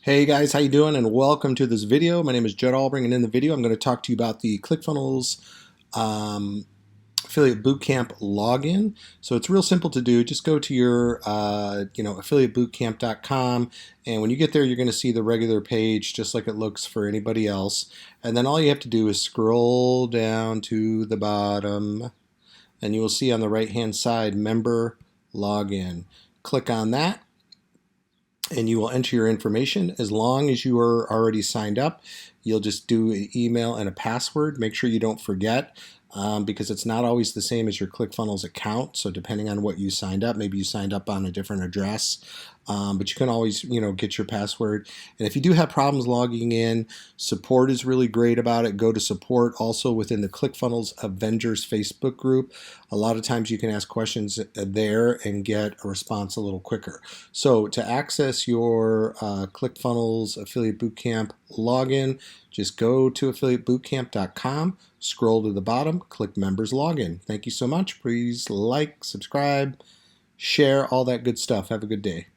Hey guys, how you doing? And welcome to this video. My name is Judd Albring, and in the video I'm going to talk to you about the Clickfunnels um, affiliate bootcamp login. So it's real simple to do. Just go to your affiliatebootcamp.com, and when you get there you're going to see the regular page just like it looks for anybody else. And then all you have to do is scroll down to the bottom and you will see on the right hand side member login. Click on that and you will enter your information. As long as you are already signed up, you'll just do an email and a password. Make sure you don't forget, because it's not always the same as your ClickFunnels account. So depending on what you signed up, maybe you signed up on a different address, but you can always get your password. And if you do have problems logging in, support is really great about it. Go to support also within the ClickFunnels Avengers Facebook group. A lot of times you can ask questions there and get a response a little quicker. So to access your ClickFunnels Affiliate Bootcamp login, just go to affiliatebootcamp.com, scroll to the bottom, click Members Login. Thank you so much. Please like, subscribe, share, all that good stuff. Have a good day.